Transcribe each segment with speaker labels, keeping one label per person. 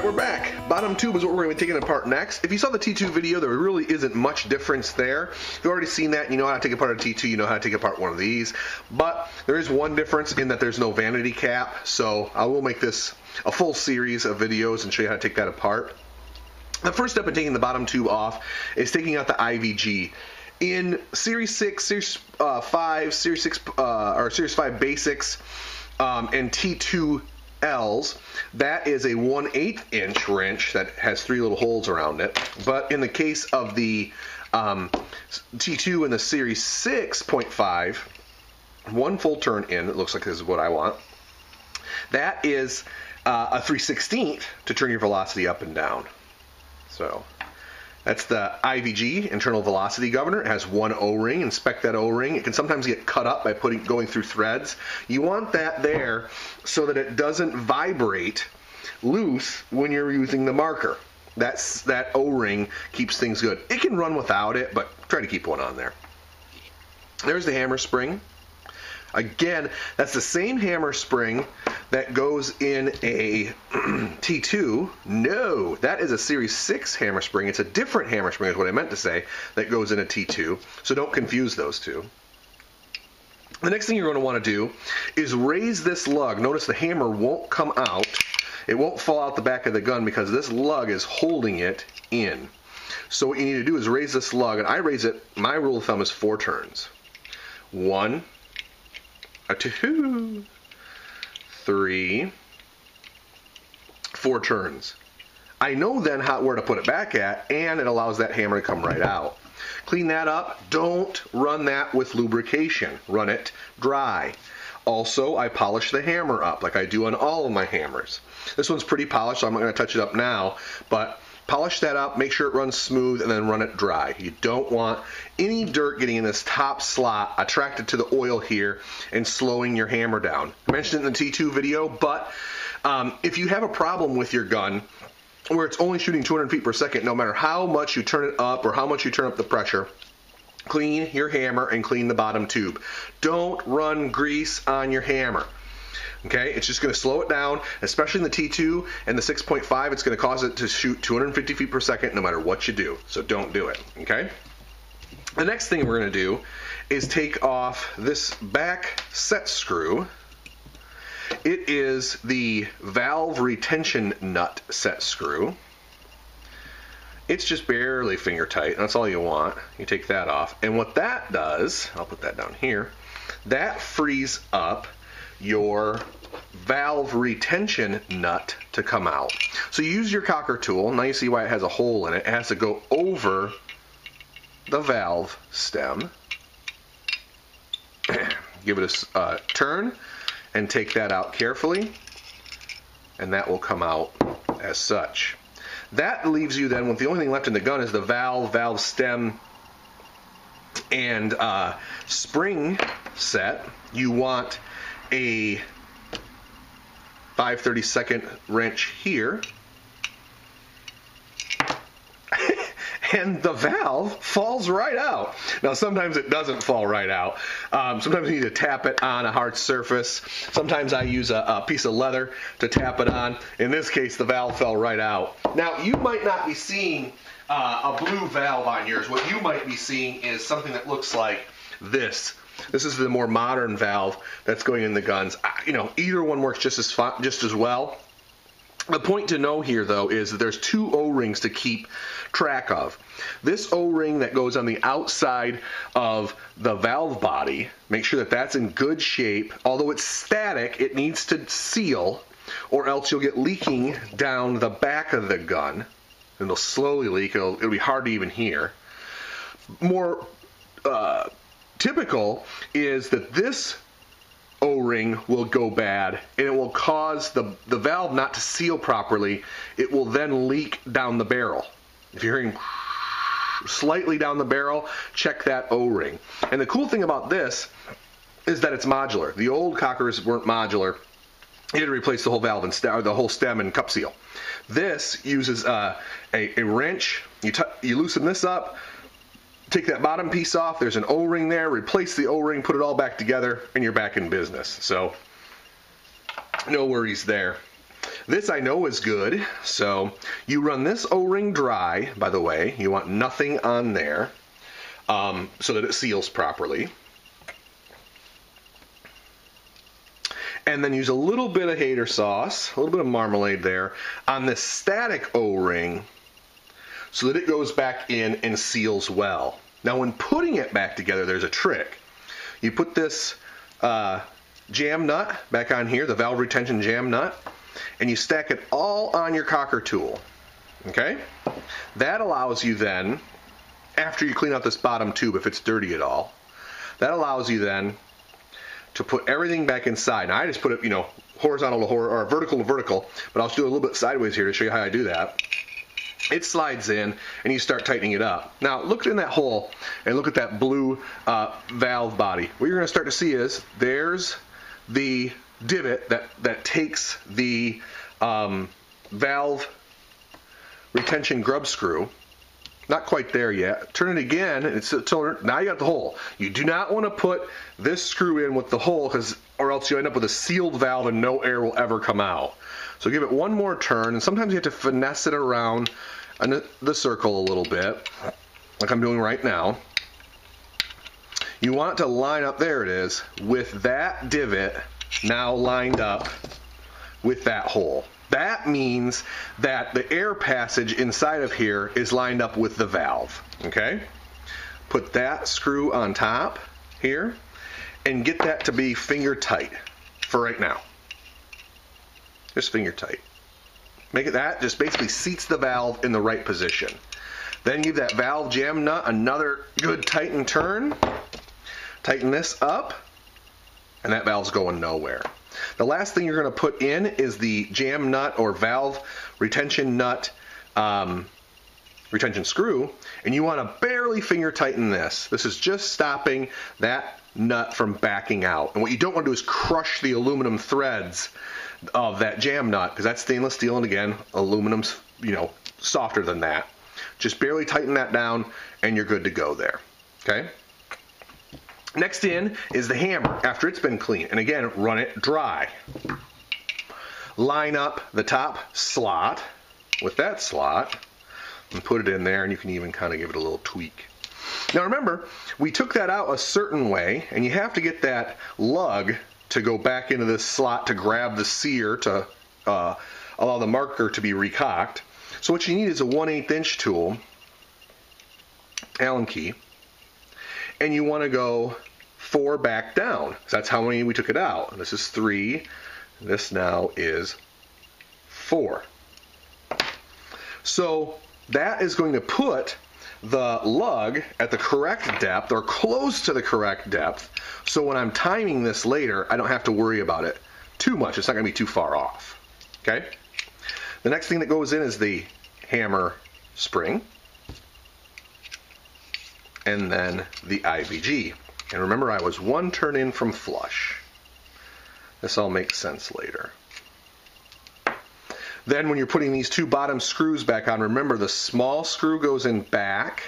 Speaker 1: Alright, we're back. Bottom tube is what we're going to be taking apart next. If you saw the T2 video, there really isn't much difference there. You've already seen that. You know how to take apart a T2, you know how to take apart one of these. But there is one difference in that there's no vanity cap, so I will make this a full series of videos and show you how to take that apart. The first step in taking the bottom tube off is taking out the IVG. In Series 6, Series 5, Series 6, or Series 5 Basics, and T2Ls, that is a 1/8 inch wrench that has 3 little holes around it. But in the case of the T2 and the Series 6.5, 1 full turn in, it looks like this is what I want. That is a 3/16 to turn your velocity up and down. So that's the IVG, internal velocity governor. It has 1 O-ring. Inspect that O-ring. It can sometimes get cut up by going through threads. You want that there so that it doesn't vibrate loose when you're using the marker. That O-ring keeps things good. It can run without it, but try to keep one on there. There's the hammer spring. Again, that's the same hammer spring that goes in a T2. No, that is a Series 6 hammer spring. It's a different hammer spring is what I meant to say that goes in a T2. So don't confuse those two. The next thing you're going to want to do is raise this lug. Notice the hammer won't come out. It won't fall out the back of the gun because this lug is holding it in. So what you need to do is raise this lug, and I raise it, my rule of thumb is 4 turns. 1, 2, 3, 4 turns. I know then where to put it back at, and it allows that hammer to come right out. Clean that up. Don't run that with lubrication. Run it dry. Also, I polish the hammer up like I do on all of my hammers. This one's pretty polished, so I'm not going to touch it up now, but polish that up, make sure it runs smooth, and then run it dry. You don't want any dirt getting in this top slot attracted to the oil here and slowing your hammer down. I mentioned it in the T2 video, but if you have a problem with your gun where it's only shooting 200 feet per second, no matter how much you turn it up or how much you turn up the pressure, clean your hammer and clean the bottom tube. Don't run grease on your hammer. Okay, it's just going to slow it down, especially in the T2 and the 6.5. It's going to cause it to shoot 250 feet per second no matter what you do. So don't do it. Okay. The next thing we're going to do is take off this back set screw. It is the valve retention nut set screw. It's just barely finger tight. That's all you want. You take that off. And what that does, I'll put that down here, that frees up your valve retention nut to come out. So you use your cocker tool. Now you see why it has a hole in it. It has to go over the valve stem. Give it a turn and take that out carefully, and that will come out as such. That leaves you then with the only thing left in the gun is the valve stem, and spring set. You want a 5/32 wrench here, and the valve falls right out. Now sometimes it doesn't fall right out. Sometimes you need to tap it on a hard surface. Sometimes I use a piece of leather to tap it on. In this case, the valve fell right out. Now you might not be seeing a blue valve on yours. What you might be seeing is something that looks like this. This is the more modern valve that's going in the guns. You know, either one works just as well. The point to know here, though, is that there's 2 O-rings to keep track of. This O-ring that goes on the outside of the valve body, make sure that that's in good shape. Although it's static, it needs to seal, or else you'll get leaking down the back of the gun. And it'll slowly leak. It'll be hard to even hear. More typical is that this O-ring will go bad, and it will cause the valve not to seal properly. It will then leak down the barrel. If you're hearing slightly down the barrel, check that O-ring. And the cool thing about this is that it's modular. The old cockers weren't modular. You had to replace the whole valve and the whole stem and cup seal. This uses a wrench. You loosen this up, take that bottom piece off, there's an O-ring there, replace the O-ring, put it all back together, and you're back in business. So no worries there. This I know is good, so you run this O-ring dry, by the way. You want nothing on there so that it seals properly. And then use a little bit of hater sauce, a little bit of marmalade there, on this static O-ring so that it goes back in and seals well. Now when putting it back together, there's a trick. You put this jam nut back on here, the valve retention jam nut, and you stack it all on your cocker tool. Okay? That allows you then, after you clean out this bottom tube if it's dirty at all, that allows you then to put everything back inside. Now I just put it, horizontal to or vertical to vertical, but I'll just do a little bit sideways here to show you how I do that. It slides in and you start tightening it up. Now look in that hole and look at that blue valve body. What you're going to start to see is there's the divot that takes the valve retention grub screw. Not quite there yet. Turn it again, and now you got the hole. You do not want to put this screw in with the hole, or else you end up with a sealed valve and no air will ever come out. So give it one more turn, and sometimes you have to finesse it around the circle a little bit, like I'm doing right now. You want it to line up, there it is, with that divot now lined up with that hole. That means that the air passage inside of here is lined up with the valve, okay? Put that screw on top here and get that to be finger tight for right now. Just finger tight. Make it that, just basically seats the valve in the right position. Then give that valve jam nut another good tighten turn. Tighten this up, and that valve's going nowhere. The last thing you're going to put in is the jam nut or valve retention nut retention screw, and you want to barely finger tighten this. This is just stopping that nut from backing out. And what you don't want to do is crush the aluminum threads of that jam nut, because that's stainless steel, and again, aluminum's softer than that. Just barely tighten that down and you're good to go there. Okay? Next in is the hammer after it's been cleaned, and again, run it dry. Line up the top slot with that slot and put it in there, and you can even kind of give it a little tweak. Now remember, we took that out a certain way, and you have to get that lug to go back into this slot to grab the sear to allow the marker to be recocked. So what you need is a 1/8 inch tool, Allen key, and you want to go 4 back down. So that's how many we took it out. This is 3. This now is 4. So that is going to put the lug at the correct depth, or close to the correct depth, so when I'm timing this later, I don't have to worry about it too much. It's not going to be too far off. Okay? The next thing that goes in is the hammer spring, and then the IVG. And remember, I was 1 turn in from flush. This all makes sense later. Then when you're putting these 2 bottom screws back on, remember the small screw goes in back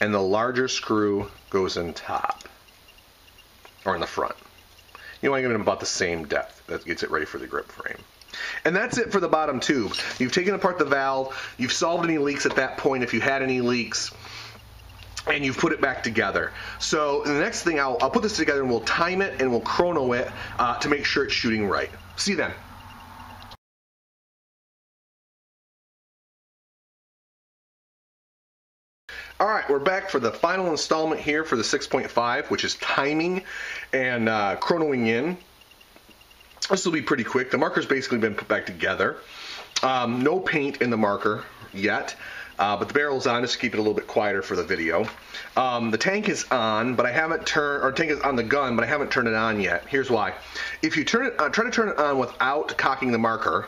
Speaker 1: and the larger screw goes in top, or in the front. You want to give them about the same depth. That gets it ready for the grip frame. And that's it for the bottom tube. You've taken apart the valve, you've solved any leaks at that point if you had any leaks, and you've put it back together. So the next thing, I'll put this together and we'll time it and we'll chrono it to make sure it's shooting right. See you then. All right, we're back for the final installment here for the 6.5, which is timing and chronoing in. This will be pretty quick. The marker's basically been put back together. No paint in the marker yet, but the barrel's on just to keep it a little bit quieter for the video. The tank is on, but I haven't turned, or tank is on the gun, but I haven't turned it on yet. Here's why. If you turn it, try to turn it on without cocking the marker,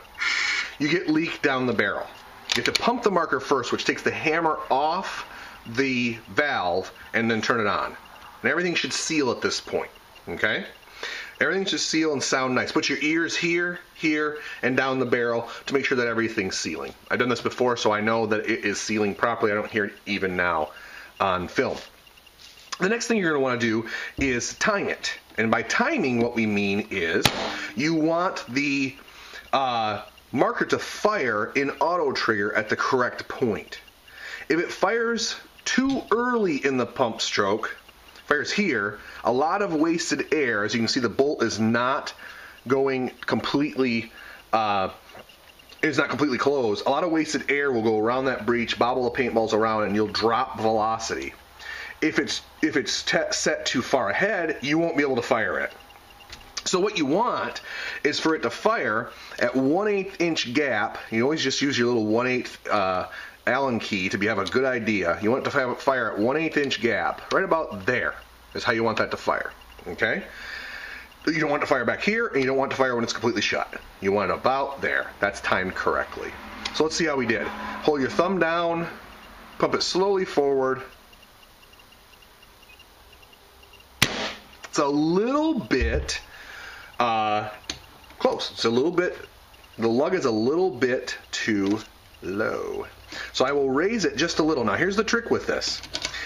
Speaker 1: you get leak down the barrel. You have to pump the marker first, which takes the hammer off the valve, and then turn it on. And everything should seal at this point, okay? Everything should seal and sound nice. Put your ears here, here, and down the barrel to make sure that everything's sealing. I've done this before, so I know that it is sealing properly. I don't hear it even now on film. The next thing you're going to want to do is time it. And by timing, what we mean is you want the marker to fire in auto trigger at the correct point. If it fires too early in the pump stroke, fires here, a lot of wasted air. As you can see, the bolt is not going completely, is not completely closed. A lot of wasted air will go around that breech, bobble the paintballs around, and you'll drop velocity. If it's set too far ahead, you won't be able to fire it. So what you want is for it to fire at 1/8 inch gap. You always just use your little 1/8 Allen key to have a good idea. You want it to fire at 1/8 inch gap. Right about there is how you want that to fire. Okay? You don't want it to fire back here, and you don't want it to fire when it's completely shut. You want it about there. That's timed correctly. So let's see how we did. Hold your thumb down, pump it slowly forward. It's a little bit close. It's a little bit, the lug is a little bit too low. So I will raise it just a little. Now here's the trick with this.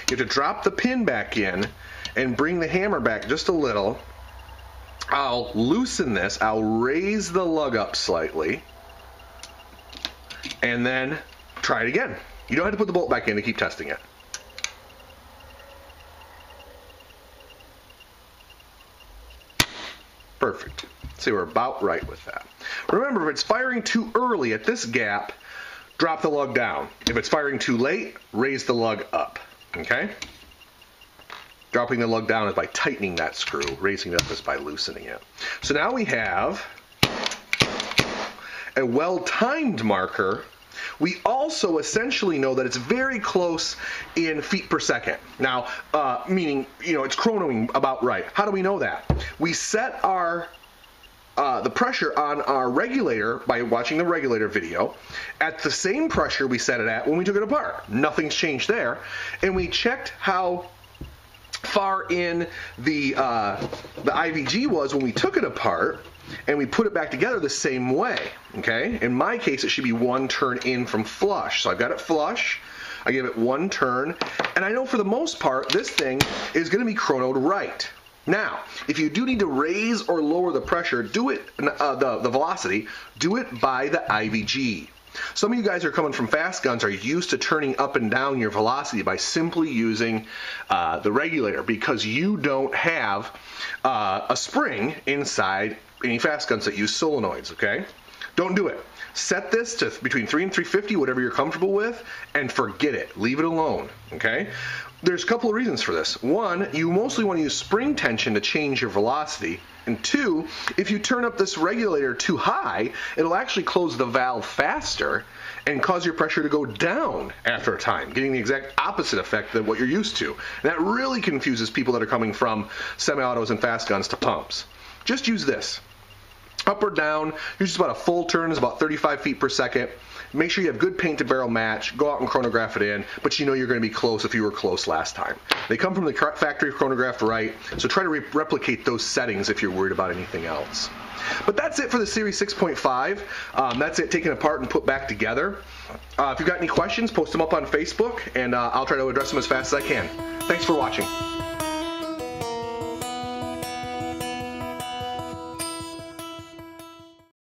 Speaker 1: You have to drop the pin back in and bring the hammer back just a little. I'll loosen this. I'll raise the lug up slightly. And then try it again. You don't have to put the bolt back in to keep testing it. Perfect. See, we're about right with that. Remember, if it's firing too early at this gap, drop the lug down. If it's firing too late, raise the lug up. Okay? Dropping the lug down is by tightening that screw. Raising it up is by loosening it. So now we have a well-timed marker. We also essentially know that it's very close in feet per second. Now, meaning, it's chronoing about right. How do we know that? We set our the pressure on our regulator by watching the regulator video at the same pressure we set it at when we took it apart. Nothing's changed there. And we checked how far in the IVG was when we took it apart, and we put it back together the same way. Okay? In my case, it should be one turn in from flush. So I've got it flush. I give it one turn, and I know for the most part this thing is going to be chronoed right. Now, if you do need to raise or lower the pressure, do it the velocity, do it by the IVG. Some of you guys who are coming from fast guns are used to turning up and down your velocity by simply using the regulator, because you don't have a spring inside any fast guns that use solenoids, okay? Don't do it. Set this to between 3 and 350, whatever you're comfortable with, and forget it. Leave it alone, okay? There's a couple of reasons for this. One, you mostly want to use spring tension to change your velocity. And two, if you turn up this regulator too high, it'll actually close the valve faster and cause your pressure to go down after a time, getting the exact opposite effect than what you're used to. And that really confuses people that are coming from semi-autos and fast guns to pumps. Just use this. Up or down, use about a full turn, is about 35 feet per second. Make sure you have good paint to barrel match. Go out and chronograph it in, but you know you're going to be close if you were close last time. They come from the factory chronographed right, so try to replicate those settings if you're worried about anything else. But that's it for the Series 6.5. That's it taken apart and put back together. If you've got any questions, post them up on Facebook, and I'll try to address them as fast as I can. Thanks for watching.